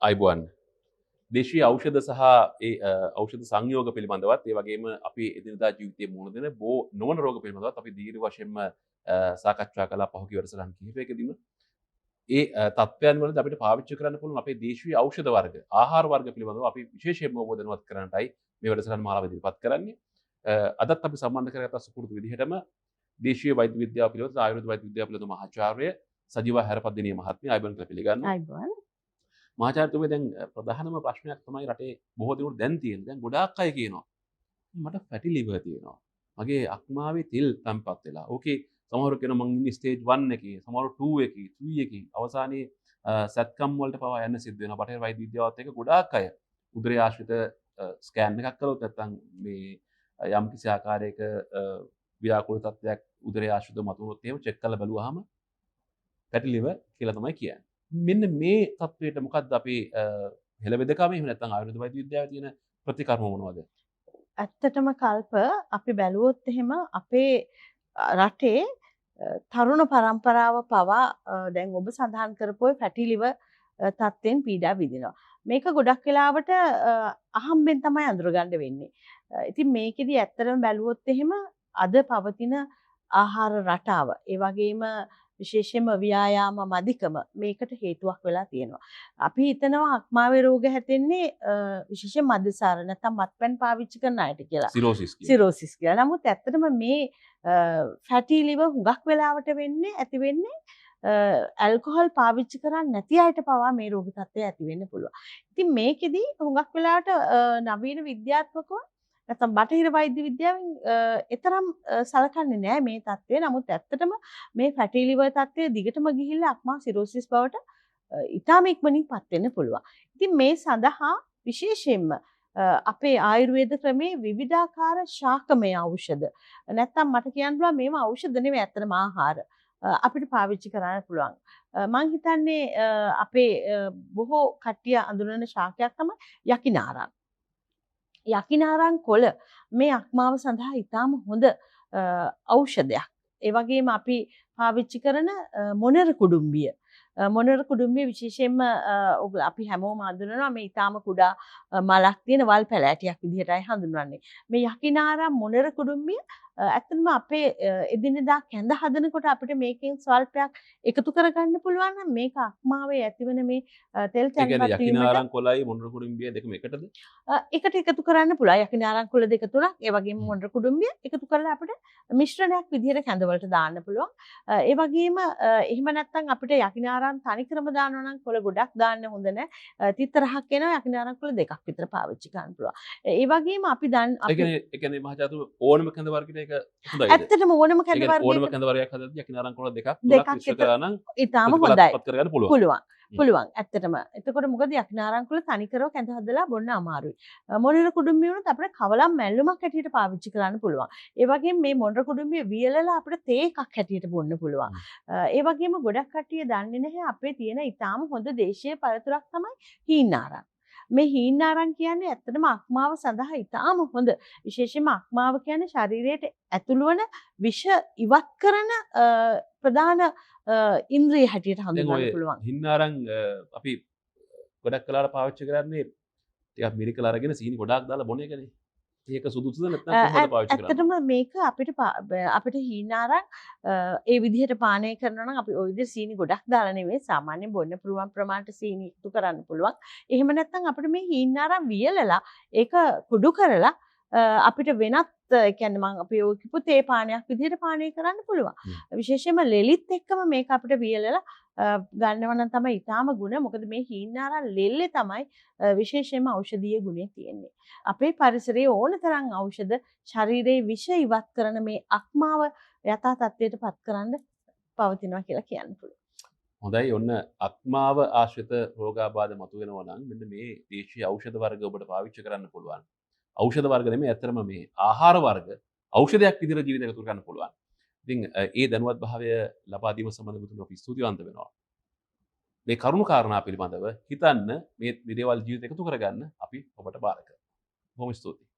අයිබෝන් දේශීය ඖෂධ සහ ඒ ඖෂධ සංයෝග පිළිබඳවත් ඒ වගේම අපි එදිනදා ජීවිතයේ මුහුණ දෙන බොහෝ නොවන රෝග පිළිබඳවත් අපි දීර්ඝ වශයෙන්ම සාකච්ඡා කළා පහුගිය වැඩසටහන් කිහිපයකදීම ඒ තත්ත්වයන් වලදී අපිට පාවිච්චි කරන්න පුළුවන් අපේ දේශීය ඖෂධ වර්ග ආහාර වර්ග පිළිබඳව අපි විශේෂයෙන්ම ඔබ දැනුවත් කරන්නටයි මේ වැඩසටහන් මාලාව ඉදිරිපත් කරන්නේ. අදත් අපි සම්බන්ධ කරගත්ත සුපුරුදු විදිහටම දේශීය වෛද්‍ය විද්‍යාව පිළිබඳව ආයුර්වේද වෛද්‍ය විද්‍යාව පිළිබඳව මහාචාර්ය සජීව හැරපද්දිනිය මහත්මිය අයිබෝන් කියලා පිළිගන්නවා. අයිබෝන්. මහාචාර්යතුමේ දැන් ප්‍රධානම ප්‍රශ්නයක් තමයි රටේ බොහෝ දෙනෙකුට දැන් තියෙන. දැන් ගොඩාක් අය කියනවා මට ෆැටි ලිවර් තියෙනවා. මගේ අක්මාවේ තෙල් තැම්පත් වෙලා. ඕකේ සමහරව කියනවා මං ඉන්නේ ස්ටේජ් 1 එකේ, සමහරව 2 එකේ, 3 එකේ. අවසානයේ සැත්කම් වලට පවා යන්න සිද්ධ වෙනවා. බටහිර වෛද්‍ය විද්‍යාවත් එක්ක ගොඩාක් අය උදරය ආශ්‍රිත ස්කෑන් එකක් කළොත් නැත්නම් මේ යම් කිසි ආකාරයක ව්‍යාකූල තත්ත්වයක් උදරය ආශ්‍රිතව මතුනොත් එහෙම චෙක් කරලා බලුවාම ෆැටි ලිවර් කියලා තමයි කියන්නේ. මෙන්න මේ තත්වයට මොකක්ද අපේ හෙළවෙදකම එහෙම නැත්නම් ආයුර්වේද වෛද්‍ය විද්‍යාවේ තියෙන ප්‍රතිකර්ම මොනවද? ඇත්තටම කල්ප අපි බැලුවොත් එහෙම අපේ රටේ තරුණ පරම්පරාව පවා දැන් ඔබ සඳහන් කරපු ඔය ෆැටි ලිවර් තත්ත්වෙන් පීඩා විඳිනවා. මේක ගොඩක් වෙලාවට අහම්බෙන් තමයි අඳුරගන්න වෙන්නේ. ඉතින් මේකෙදි ඇත්තටම බැලුවොත් එහෙම අද පවතින ආහාර රටාව ඒ වගේම විශේෂයෙන්ම ව්‍යායාම මදිකම මේකට හේතුවක් වෙලා තියෙනවා. අපි හිතනවා අක්මාවේ රෝග හැදෙන්නේ විශේෂයෙන් මද්යසාර නැත්නම් මත්පැන් පාවිච්චි කරන අයට කියලා. සිරෝසිස් කියලා. නමුත් ඇත්තටම මේ ෆැටි ලිවර් හුඟක් වෙලාවට ඇති වෙන්නේ ඇල්කොහොල් පාවිච්චි කරන්නේ නැති අයට පවා මේ රෝග තත්ත්වය ඇති වෙන්න පුළුවන්. ඉතින් මේකෙදි හුඟක් වෙලාවට නවීන විද්‍යාත්මකව නැත්නම් බටහිර වෛද්‍ය විද්‍යාවෙන් එතරම් සලකන්නේ නැහැ මේ තත්ත්වය. නමුත් ඇත්තටම මේ ෆැටි ලිවර් තත්ත්වය දිගටම ගිහිල්ලා අක්මා සිරෝසිස් බවට ඉතාම ඉක්මනින් පත් වෙන්න පුළුවන්. ඉතින් මේ සඳහා විශේෂයෙන්ම අපේ ආයුර්වේද ක්‍රමේ විවිධාකාර ශාකමය ඖෂධ නැත්නම් මට කියන්න පුළුවන් මේව ඖෂධ නෙවෙයි ඇත්තටම ආහාර අපිට පාවිච්චි කරන්න පුළුවන්. මම හිතන්නේ අපේ බොහෝ කට්ටිය අඳුරන ශාකයක් තමයි යකිනාරං. යකිනාරං කොළ මේ අක්මාව සඳහා ඉතාම හොඳ ඖෂධයක්. ඒ වගේම අපි පාවිච්චි කරන මොනර කුඩුම්බිය. මොනර කුඩුම්බිය විශේෂයෙන්ම අපි හැමෝම හඳුනනවා මේ ඉතාම කුඩා මලක් තියෙන වල් පැලෑටියක් විදිහටයි හඳුන්වන්නේ. මේ යකිනාරං මොනර කුඩුම්බිය ඇත්තටම අපේ එදිනෙදා කැඳ හදනකොට අපිට මේකෙන් ස්වල්පයක් එකතු කරගන්න පුළුවන් නම් මේක අක්මාවේ ඇතිවන මේ තෙල් තැන්පත් වීමට යකිනාරං කොළයි මොනර කුඩුම්බිය දෙකම එකටද? එකට එකතු කරන්න පුළුවන්. යකිනාරං කොළ දෙක තුනක් ඒ වගේම මොනර කුඩුම්බිය එකතු කරලා අපිට මිශ්‍රණයක් විදිහට කැඳ වලට දාන්න පුළුවන්. ඒ වගේම එහෙම නැත්නම් අපිට යකිනාරං තනිකරම දානවා නම් කොළ ගොඩක් දාන්න හොඳ නැහැ. තිත්ත රහක් එනවා යකිනාරං කොළ දෙකක් විතර පාවිච්චි කරන්න පුළුවන්. ඒ වගේම අපි දැන් ඒ කියන්නේ මහජාතු ඕනම කැඳ වර්ගයක ඒක හොඳයි. ඇත්තටම ඕනම කැඳ වර්ගයක ඕනම කැඳ වර්ගයක් හදද්දී යකිනාරං කොළ දෙකක් තුනක් මිශ්‍ර කරලා නම් ඉතාලම හොඳයි. පත් කරගන්න පුළුවන්. පුළුවන් ඇත්තටම. එතකොට මොකද යකිනාරං කොළ තනිකරව කැඳ හදලා බොන්න අමාරුයි. මොනර කුඩුම්බිය වුණත් අපිට කවලම් මැල්ලුමක් හැටියට පාවිච්චි කරන්න පුළුවන්. ඒ වගේම මේ මොනර කුඩුම්බිය වියලලා අපිට තේ එකක් හැටියට බොන්න පුළුවන්. ඒ වගේම ගොඩක් කට්ටිය දන්නේ නැහැ අපේ තියෙන ඊටාම හොඳ දේශීය පළතුරක් තමයි හීන්නාරං. මේ හීන්නාරං කියන්නේ ඇත්තටම අක්මාව සඳහා ඊටාම හොඳ. විශේෂයෙන්ම අක්මාව කියන්නේ ශරීරයට ඇතුළු වන විෂ ඉවත් කරන ප්‍රධාන ඉන්ද්‍රිය හැටියට හඳුන්වන්න පුළුවන්. හීන්නාරං අපි ගොඩක් කලාවට පාවිච්චි කරන්නේ ටිකක් මිරිකලා අරගෙන සීනි ගොඩාක් දාලා බොන එකනේ. ඒක සුදුසුද නැත්නම් කොහොමද පාවිච්චි කරන්නේ? ඇත්තටම මේක අපිට හීනාරං ඒ විදිහට පානය කරනවා නම් අපි ওই විදිහට සීනි ගොඩක් දාලා නෙවෙයි සාමාන්‍යයෙන් බොන්න පුළුවන් ප්‍රමාණයට සීනි එකතු කරන්න පුළුවන්. එහෙම නැත්නම් අපිට මේ හීනාරං වියලලා ඒක කුඩු කරලා අපිට වෙනත් කියන්නේ මම අපි ඔය කිව්ව තේ පානයක් විදිහට පානය කරන්න පුළුවන්. විශේෂයෙන්ම ලෙලිත් එක්කම මේක අපිට වියලලා ගන්නවා නම් තමයි ඊටාම ගුණ. මොකද මේ හීන්නාරං ලෙල්ලේ තමයි විශේෂයෙන්ම ඖෂධීය ගුණය තියෙන්නේ. අපේ පරිසරයේ ඕන තරම් ඖෂධ ශරීරයේ විෂ ඉවත් කරන මේ අක්මාව යථා තත්ත්වයට පත් කරන්න පවතිනවා කියලා කියන්න පුළුවන්. හොඳයි ඔන්න අක්මාව ආශ්‍රිත රෝගාබාධ මතුවෙනවා නම් මෙන්න මේ දේශීය ඖෂධ වර්ග ඔබට පාවිච්චි කරන්න පුළුවන්. ඖෂධ වර්ග නෙමෙයි ඇත්තටම මේ ආහාර වර්ග ඖෂධයක් විදිහට ජීවිතයක තුර ගන්න පුළුවන්. ඉතින් ඒ දැනුවත් භාවය ලබා දීම සම්බන්ධව තුන අපි ස්තුතිවන්ත වෙනවා. මේ කරුණු කාරණා පිළිබඳව හිතන්න මේ දේවල් ජීවිතයක එකතු කරගන්න අපි ඔබට බාර කරනවා. බොහොම ස්තුතියි.